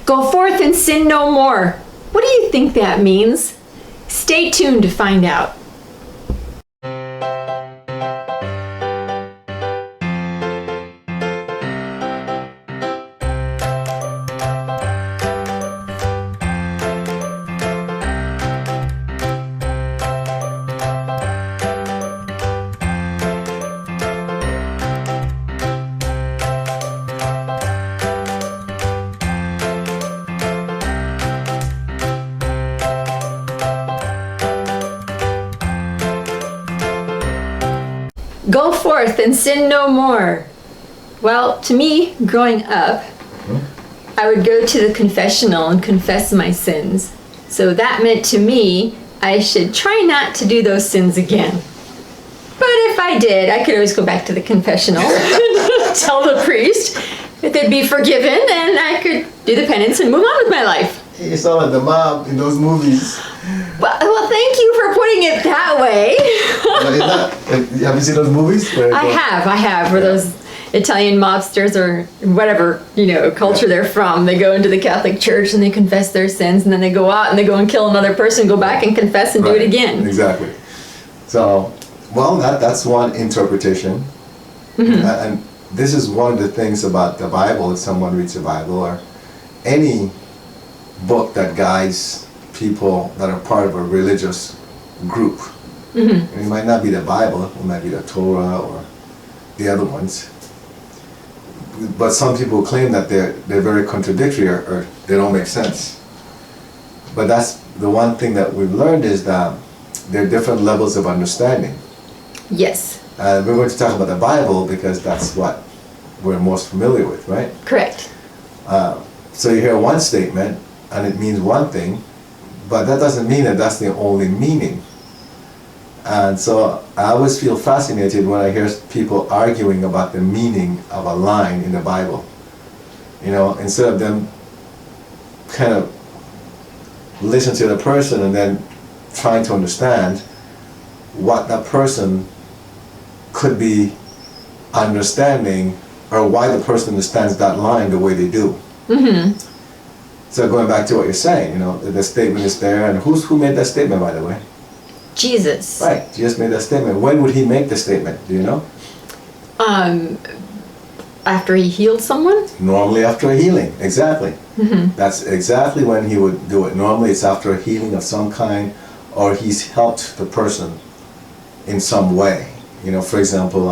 Go forth and sin no more. What do you think that means? Stay tuned to find out. Go forth and sin no more. Well, to me, growing up, I would go to the confessional and confess my sins. So that meant to me, I should try not to do those sins again. But if I did, I could always go back to the confessional, tell the priest if they'd be forgiven, and I could do the penance and move on with my life. You sound like the mob in those movies. Well, thank you for putting it that way. Have you seen those movies? I have, where those Italian mobsters or whatever, culture they're from, they go into the Catholic Church and they confess their sins, and then they go out and they go and kill another person, go back and confess and do it again. Exactly. So, well, that's one interpretation. Mm-hmm. And this is one of the things about the Bible, if someone reads the Bible or any book that guides people that are part of a religious group. Mm-hmm. And it might not be the Bible, it might be the Torah or the other ones. But some people claim that they're very contradictory or they don't make sense. But that's the one thing that we've learned, is that there are different levels of understanding. Yes. And we're going to talk about the Bible because that's what we're most familiar with, right? Correct. So you hear one statement and it means one thing, but that doesn't mean that that's the only meaning. And so I always feel fascinated when I hear people arguing about the meaning of a line in the Bible. Instead of them kind of listen to the person and then trying to understand what that person could be understanding or why the person understands that line the way they do. Mm-hmm. So going back to what you're saying, the statement is there, and who made that statement, by the way? Jesus. Right, Jesus made that statement. When would he make the statement? Do you know? After he healed someone? Normally after a healing, exactly. Mm-hmm. That's exactly when he would do it. Normally it's after a healing of some kind, or he's helped the person in some way. For example,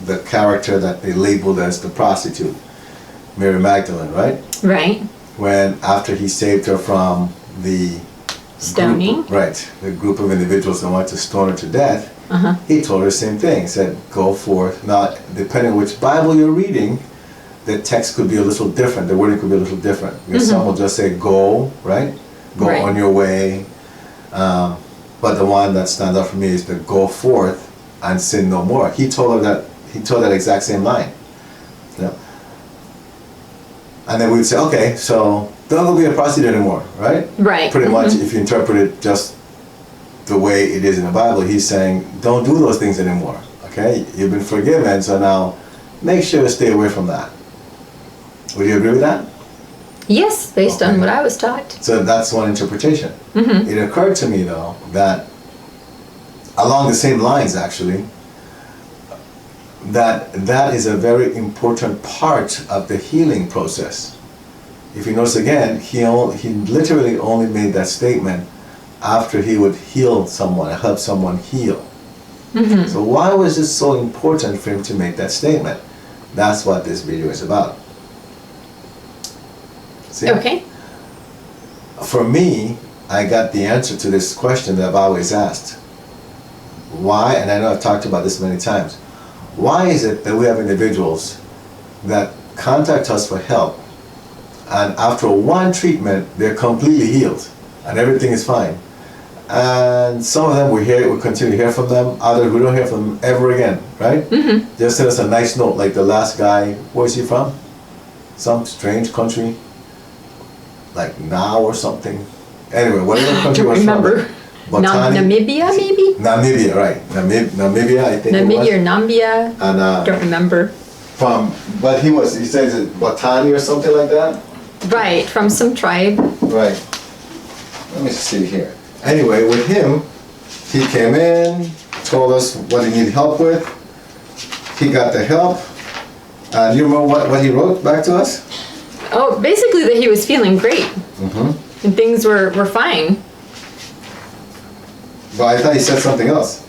the character that they labeled as the prostitute, Mary Magdalene, right? Right. When after he saved her from the stoning, the group of individuals that wanted to stone her to death, uh-huh. He told her the same thing. He said, go forth. Now, depending on which Bible you're reading, the text could be a little different, the wording could be a little different. Because some will just say go, right? Go on your way. But the one that stands out for me is the go forth and sin no more. He told that exact same line. And then we'd say, okay, so don't go be a prostitute anymore, right? Right. Pretty much, if you interpret it just the way it is in the Bible, he's saying, don't do those things anymore, okay? You've been forgiven, so now make sure to stay away from that. Would you agree with that? Yes, based on what I was taught. So that's one interpretation. Mm-hmm. It occurred to me, though, that along the same lines, actually, that is a very important part of the healing process. If you notice again, he literally only made that statement after he would heal someone, help someone heal. Mm-hmm. So why was it so important for him to make that statement? That's what this video is about. See? Okay. For me, I got the answer to this question that I've always asked. Why, and I know I've talked about this many times, why is it that we have individuals that contact us for help, and after one treatment, they're completely healed, and everything is fine? And some of them we continue to hear from them, others we don't hear from them ever again, right? Mm-hmm. Just send us a nice note, like the last guy, where's he from? Some strange country, like Now or something. Anyway, whatever country was remember. from. Namibia, maybe? Namibia, right. Namibia, I think Namibia it was. or Nambia. And Don't remember. he says it Botani or something like that. Right, from some tribe. Right. Let me see here. Anyway, with him, he came in, told us what he needed help with. He got the help. And you remember what he wrote back to us? Oh, basically that he was feeling great. Mm-hmm. And things were fine. But I thought he said something else.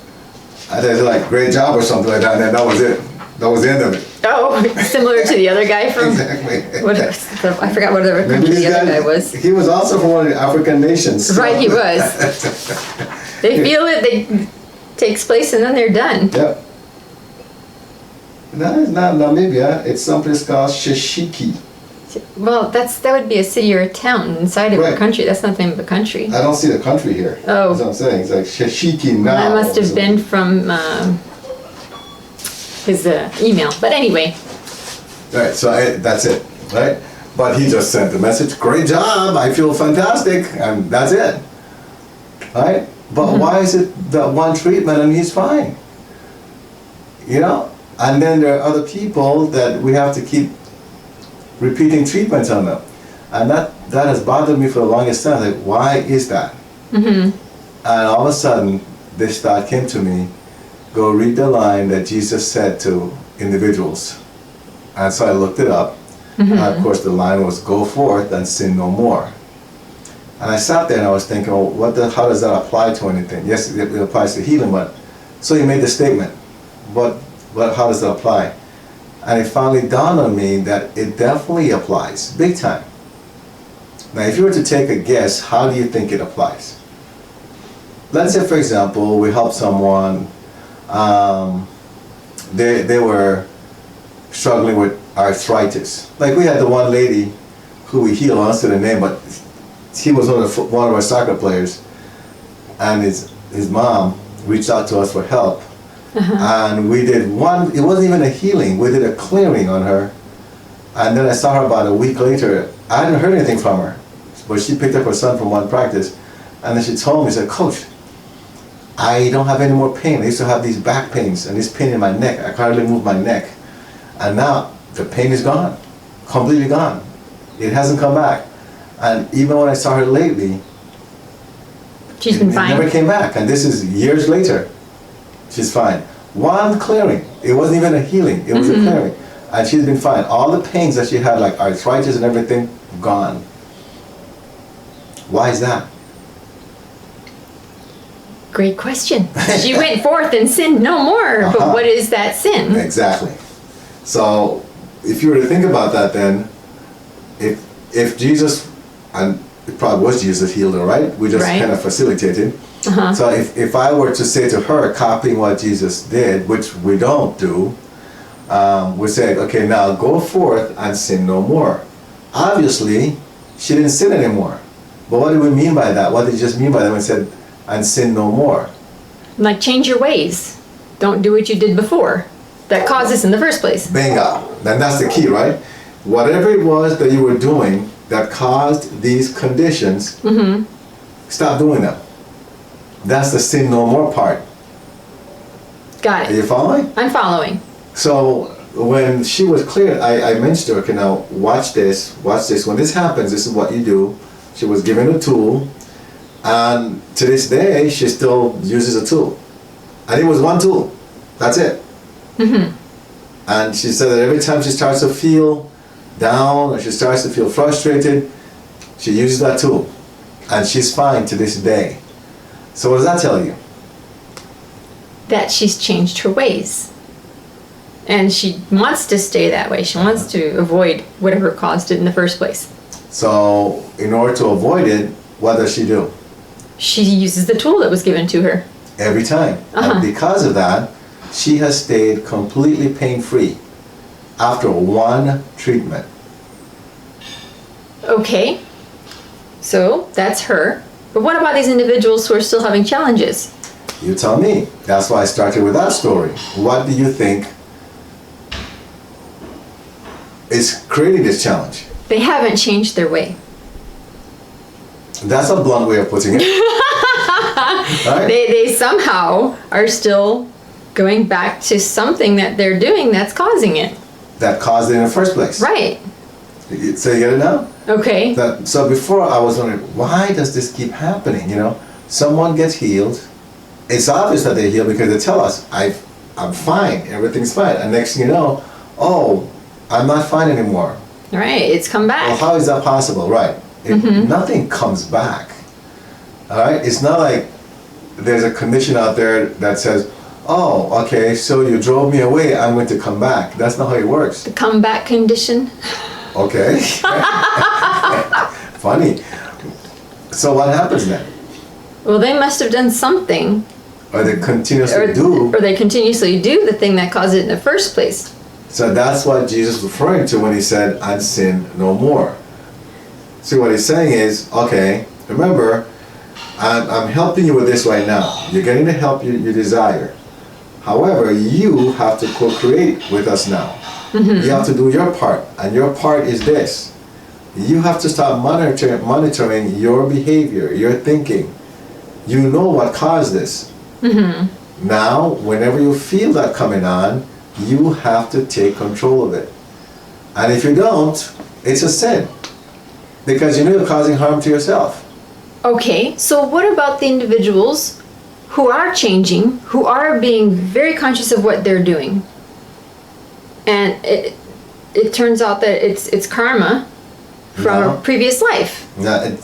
I thought he said like, great job or something like that, and then that was it. That was the end of it. Oh, similar to the other guy from... Exactly. I forgot what other country the other guy was. He was also from one of the African nations. Right, he was. They feel it takes place and then they're done. Yep. No, it's not Namibia. It's someplace called Shishiki. Well, that would be a city or a town inside of a Right. country. That's not the name of a country. I don't see the country here. Oh. That's what I'm saying. It's like Shishiki now. That must have been from his email. But anyway, Right, so that's it, right? But he just sent the message, great job, I feel fantastic, and that's it. Right? But why is it that one treatment and he's fine? You know? And then there are other people that we have to keep repeating treatments on them. And that has bothered me for the longest time. Like, why is that? And all of a sudden, this thought came to me, go read the line that Jesus said to individuals. And so I looked it up. And of course, the line was, go forth and sin no more. And I sat there and I was thinking, well, how does that apply to anything? Yes, it applies to healing, but so he made the statement. But how does that apply? And it finally dawned on me that it definitely applies, big time. Now, if you were to take a guess, how do you think it applies? Let's say, for example, we help someone, they were struggling with arthritis. Like we had the one lady who we healed, I don't say the name, but he was one of our soccer players, and his mom reached out to us for help. And we did it wasn't even a healing, we did a clearing on her. And then I saw her about a week later. I hadn't heard anything from her, but she picked up her son from one practice, and then she told me, she said, Coach, I don't have any more pain. I used to have these back pains and this pain in my neck. I can't hardly move my neck. And now the pain is gone, completely gone. It hasn't come back. And even when I saw her lately, she's been fine. It never came back. And this is years later. She's fine. One clearing. It wasn't even a healing. It was a clearing. And she's been fine. All the pains that she had, like arthritis and everything, gone. Why is that? Great question. She went forth and sinned no more. But what is that sin? Exactly. So if you were to think about that, then if Jesus, and it probably was Jesus that healed her, right? We just kind of facilitated. So if I were to say to her, copying what Jesus did, which we don't do, we say, okay, now go forth and sin no more. Obviously, she didn't sin anymore. But what do we mean by that? What did he just mean by that when he said, and sin no more? Like, change your ways. Don't do what you did before. That caused this in the first place. Bingo. Then that's the key, right? Whatever it was that you were doing that caused these conditions, stop doing them. That's the sin no more part. Got Are you it. following? I'm following. So when she was cleared, I mentioned to her, okay, now watch this. When this happens, this is what you do. She was given a tool, and to this day, she still uses a tool. And it was one tool. That's it. And she said that every time she starts to feel down or she starts to feel frustrated, she uses that tool. And she's fine to this day. So what does that tell you? That she's changed her ways. And she wants to stay that way. She wants to avoid whatever caused it in the first place. So in order to avoid it, what does she do? She uses the tool that was given to her. Every time. And because of that, she has stayed completely pain-free after one treatment. Okay. So that's her. But what about these individuals who are still having challenges? You tell me. That's why I started with that story. What do you think is creating this challenge? They haven't changed their way. That's a blunt way of putting it. Right? They somehow are still going back to something that they're doing that's causing it. That caused it in the first place. Right. So you get it now? Okay. So before I was wondering, why does this keep happening? You know, someone gets healed. It's obvious that they're healed because they tell us, I'm fine, everything's fine. And next thing you know, oh, I'm not fine anymore. Right, it's come back. Well, how is that possible? Right. Nothing comes back. All right? It's not like there's a condition out there that says, oh, okay, so you drove me away, I'm going to come back. That's not how it works. The comeback condition. Okay. Funny. So what happens then? Well, they must have done something. Or they continuously do. Or they continuously do the thing that caused it in the first place. So that's what Jesus is referring to when he said, and sin no more. See, what he's saying is, okay, remember, I'm helping you with this right now. You're getting the help you desire. However, you have to co-create with us now. You have to do your part, and your part is this. You have to start monitoring your behavior, your thinking. You know what caused this. Now, whenever you feel that coming on, you have to take control of it. And if you don't, it's a sin. Because you know you're causing harm to yourself. Okay, so what about the individuals who are changing, who are being very conscious of what they're doing? And it turns out that it's karma from a previous life. No,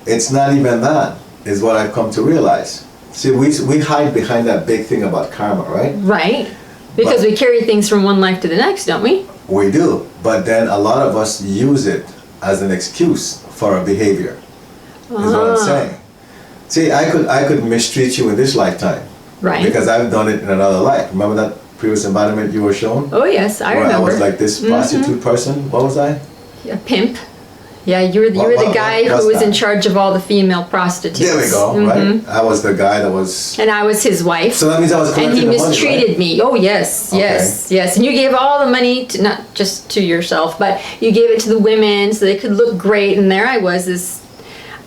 it's not even that, is what I've come to realize. See, we hide behind that big thing about karma, right? Right. Because we carry things from one life to the next, don't we? We do. But then a lot of us use it as an excuse for our behavior. Is what I'm saying. See, I could mistreat you in this lifetime. Right. Because I've done it in another life. Remember that previous embodiment you were shown? Oh yes, I where remember. I was like this prostitute person. What was I? A pimp. Yeah, you were the guy who was in charge of all the female prostitutes. There we go, right? I was the guy that was... And I was his wife. So that means I was collecting and he the money, mistreated right? me. Oh yes, yes, yes. And you gave all the money to, not just to yourself, but you gave it to the women so they could look great. And there I was, this,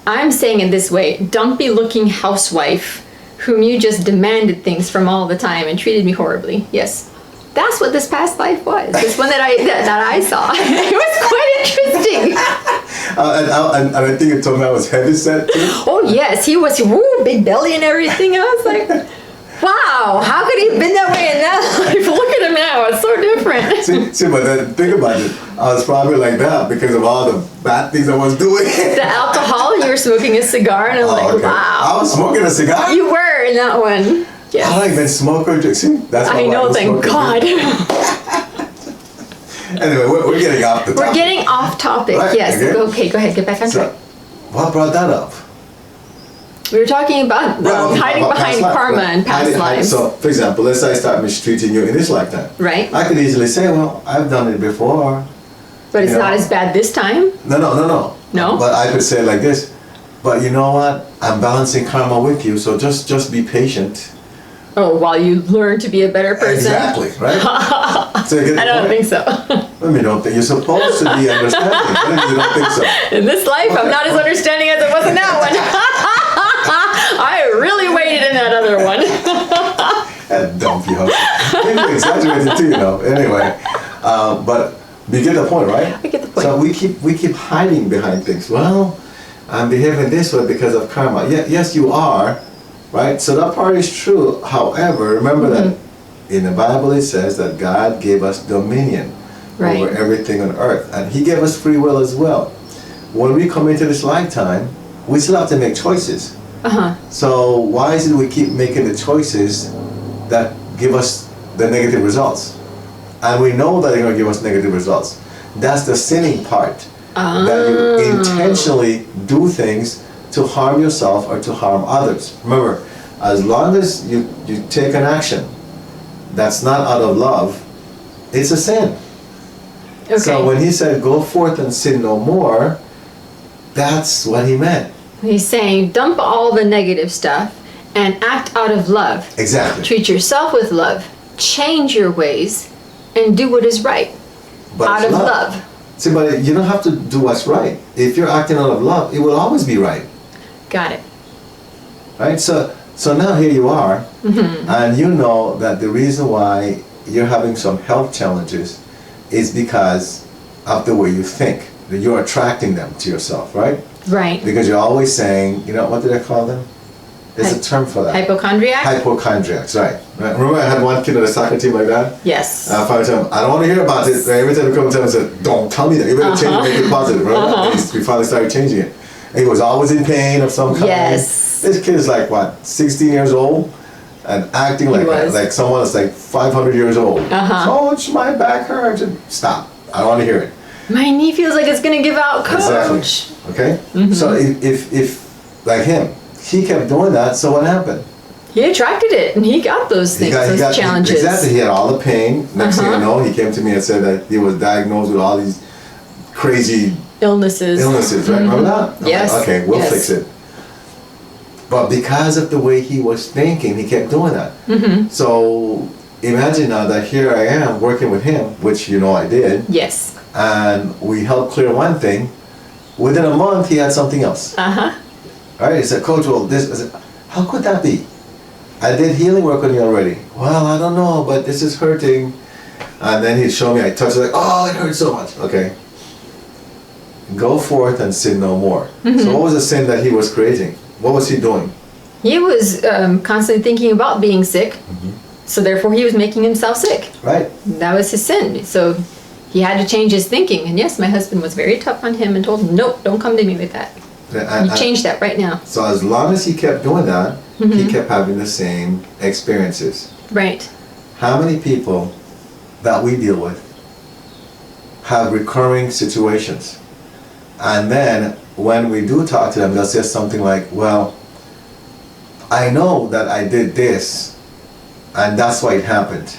I'm saying it this way, dumpy looking housewife whom you just demanded things from all the time and treated me horribly. Yes. That's what this past life was. This one that I saw. It was quite interesting. And I think you told me I was heavy set too. Oh yes, he was big belly and everything. I was like, wow, how could he have been that way in that life? Look at him now, it's so different. See, but then think about it. I was probably like that because of all the bad things I was doing. The alcohol, you were smoking a cigar, and I'm like, okay. wow. I was smoking a cigar? You were in that one. Yes. I don't even smoke or drink. See, that's I know, thank God. Anyway, we're getting off the topic. We're getting off topic, Right, yes. okay. Go ahead, get back on track. What brought that up? We were talking about hiding behind karma and past lives. So, for example, let's say I start mistreating you in this lifetime. Right. I could easily say, well, I've done it before. But it's not as bad this time? No. No? But I could say like this, but you know what? I'm balancing karma with you, so just be patient. Oh, while you learn to be a better person? Exactly, right? So you get I don't think so. Let me don't think you're supposed to be understanding. What if you don't think so? In this life, I'm not as understanding as I was in that one. I really waited in that other one. That dumpy hustle. Maybe exaggerated too, you know. Anyway, but you get the point, right? I get the point. So we keep hiding behind things. Well, I'm behaving this way because of karma. Yeah, yes, you are, right? So that part is true. However, remember that in the Bible it says that God gave us dominion over everything on earth, and He gave us free will as well. When we come into this lifetime, we still have to make choices. So why is it we keep making the choices that give us the negative results? And we know that they're going to give us negative results. That's the sinning part. That you intentionally do things to harm yourself or to harm others. Remember, as long as you take an action that's not out of love, it's a sin. Okay. So when He said, go forth and sin no more, that's what He meant. He's saying dump all the negative stuff and act out of love. Exactly. Treat yourself with love. Change your ways and do what is right. But out of love. See, but you don't have to do what's right. If you're acting out of love, it will always be right. Got it. Right? So now here you are, and you know that the reason why you're having some health challenges is because of the way you think. that you're attracting them to yourself, right? Right. Because you're always saying, you know, what did I call them? There's a term for that. Hypochondriac? Hypochondriacs, right. Remember I had one kid on the soccer team like that? Yes. I finally tell him, I don't want to hear about it. Every time we come to him, I said, don't tell me that. You better change it, make it positive. Remember that? We finally started changing it. And he was always in pain of some kind. Yes. This kid is like, what, 16 years old? And acting like someone that's like 500 years old. Coach, my back hurts. Stop. I don't want to hear it. My knee feels like it's going to give out, coach. Exactly. Okay? So if like him, he kept doing that, so what happened? He attracted it, and he got those things, those challenges. Exactly. He had all the pain. Next thing you know, he came to me and said that he was diagnosed with all these crazy illnesses, right? Remember that? Yes. Like, okay, we'll fix it. But because of the way he was thinking, he kept doing that. So imagine now that here I am working with him, which you know I did. Yes. And we helped clear one thing. Within a month, he had something else. All right, he said, Coach, well, this, I said, how could that be? I did healing work on you already. Well, I don't know, but this is hurting. And then he'd show me, I touched it, like, oh, it hurts so much. Okay. Go forth and sin no more. So what was the sin that he was creating? What was he doing? He was constantly thinking about being sick. So therefore he was making himself sick. Right. That was his sin. So he had to change his thinking. And yes, my husband was very tough on him and told him, nope, don't come to me with that. You change that right now. So as long as he kept doing that, he kept having the same experiences. Right. How many people that we deal with have recurring situations? And then when we do talk to them, they'll say something like, well, I know that I did this, and that's why it happened.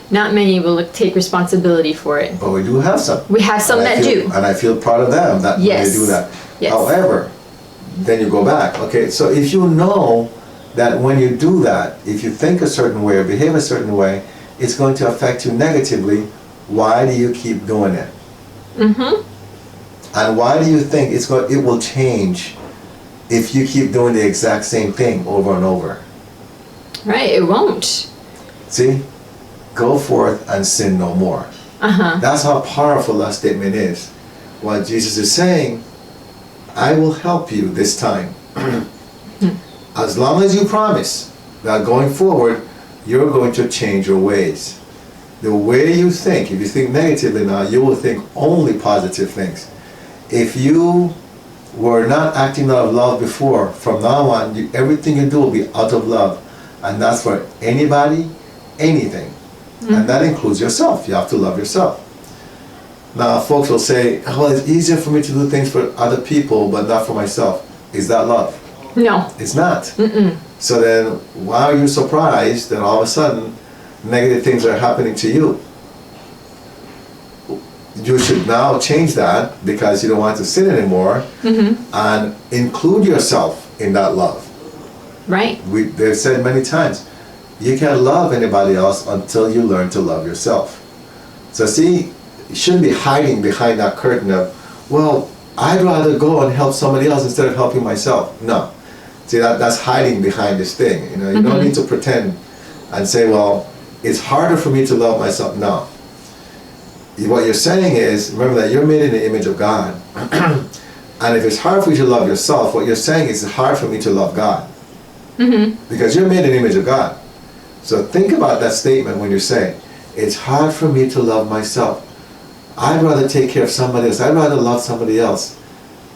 Not many will take responsibility for it. But we do have some. We have some that do. And I feel proud of them that when they do that. Yes. However, then you go back. Okay, so if you know that when you do that, if you think a certain way or behave a certain way, it's going to affect you negatively, why do you keep doing it? And why do you think it will change if you keep doing the exact same thing over and over? Right, it won't. See? Go forth and sin no more. That's how powerful that statement is. What Jesus is saying, I will help you this time. As long as you promise that going forward, you're going to change your ways. The way you think, if you think negatively now, you will think only positive things. If you were not acting out of love before, from now on, everything you do will be out of love. And that's for anybody, anything. And that includes yourself. You have to love yourself. Now, folks will say, well, it's easier for me to do things for other people, but not for myself. Is that love? No. It's not. So then, why are you surprised that all of a sudden, negative things are happening to you? You should now change that because you don't want to sin anymore and include yourself in that love. Right. They've said many times, you can't love anybody else until you learn to love yourself. So see, you shouldn't be hiding behind that curtain of, well, I'd rather go and help somebody else instead of helping myself. No. See, that's hiding behind this thing. You know, you don't need to pretend and say, well, it's harder for me to love myself. No. What you're saying is, remember that you're made in the image of God. And if it's hard for you to love yourself, what you're saying is it's hard for me to love God. Because you're made in the image of God. So think about that statement when you're saying, it's hard for me to love myself. I'd rather take care of somebody else. I'd rather love somebody else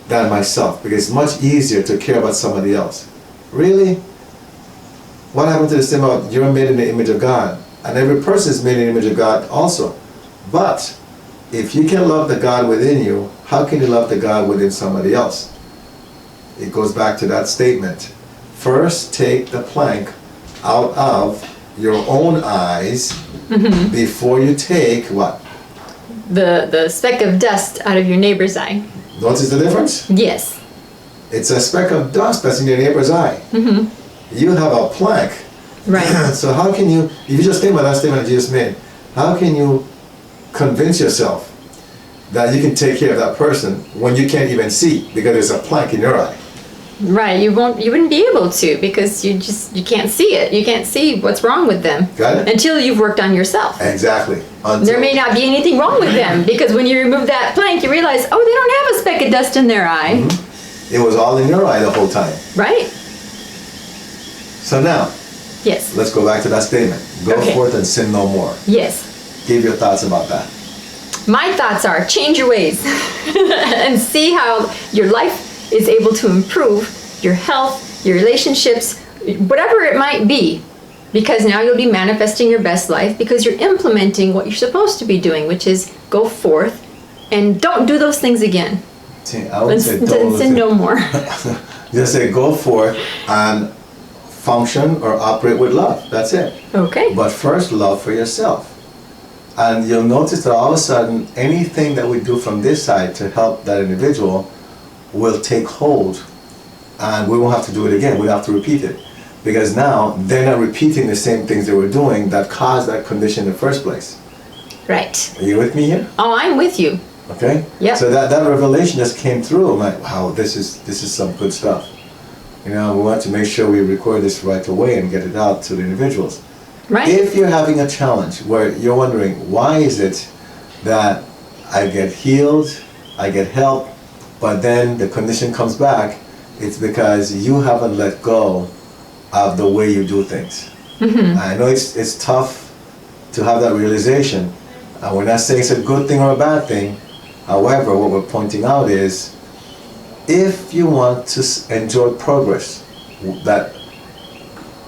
than myself because it's much easier to care about somebody else. Really? What happened to the statement about you're made in the image of God? And every person is made in the image of God also. But if you can love the God within you, how can you love the God within somebody else? It goes back to that statement. First, take the plank out of your own eyes before you take what? The speck of dust out of your neighbor's eye. Notice the difference? Yes. It's a speck of dust that's in your neighbor's eye. You have a plank. Right. So how can you, if you just think about that statement you just made, how can you convince yourself that you can take care of that person when you can't even see because there's a plank in your eye? Right, you wouldn't be able to because you can't see it. You can't see what's wrong with them. Got it? Until you've worked on yourself. Exactly. There may not be anything wrong with them because when you remove that plank, you realize, oh, they don't have a speck of dust in their eye. Mm-hmm. It was all in your eye the whole time. Right? So now, Yes. let's go back to that statement. Go Okay. forth and sin no more. Yes. Give your thoughts about that. My thoughts are change your ways and see how your life is able to improve your health, your relationships, whatever it might be. Because now you'll be manifesting your best life because you're implementing what you're supposed to be doing, which is go forth and don't do those things again. See, I would say And sin no more. Just say go forth and function or operate with love. That's it. Okay. But first, love for yourself. And you'll notice that all of a sudden, anything that we do from this side to help that individual will take hold, and we won't have to do it again. We'll have to repeat it. Because now they're not repeating the same things they were doing that caused that condition in the first place. Right. Are you with me here? Oh, I'm with you. Okay? Yep. So that revelation just came through. I'm like, wow, this is some good stuff. You know, we want to make sure we record this right away and get it out to the individuals. Right. If you're having a challenge where you're wondering, why is it that I get healed, I get help, but then the condition comes back, it's because you haven't let go of the way you do things. I know it's tough to have that realization, and we're not saying it's a good thing or a bad thing. However, what we're pointing out is, if you want to enjoy progress that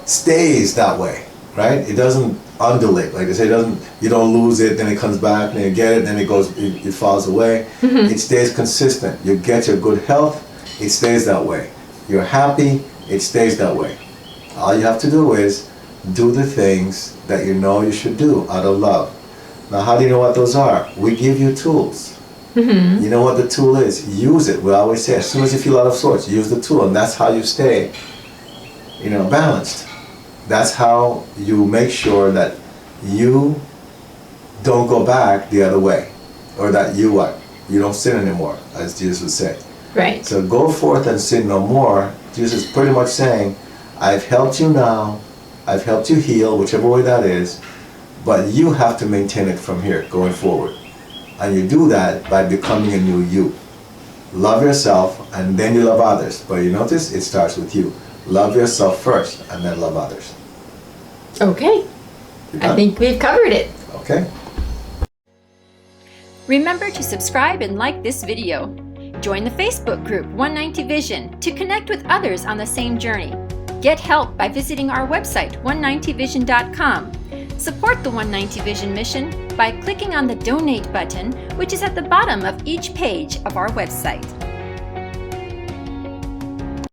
stays that way, right? It doesn't undulate, like they say. You don't lose it, then it comes back, then you get it, then it falls away. It stays consistent. You get your good health, it stays that way. You're happy, it stays that way. All you have to do is do the things that you know you should do out of love. Now, how do you know what those are? We give you tools. You know what the tool is. Use it. We always say, as soon as you feel out of sorts, use the tool, and that's how you stay, balanced. That's how you make sure that you don't go back the other way, or that you don't sin anymore, as Jesus would say. Right. So go forth and sin no more. Jesus is pretty much saying, I've helped you now, I've helped you heal, whichever way that is, but you have to maintain it from here, going forward. And you do that by becoming a new you. Love yourself, and then you love others. But you notice, it starts with you. Love yourself first, and then love others. Okay. I think we've covered it. Okay? Remember to subscribe and like this video. Join the Facebook group 190 Vision to connect with others on the same journey. Get help by visiting our website 190vision.com. Support the 190 Vision mission by clicking on the donate button, which is at the bottom of each page of our website.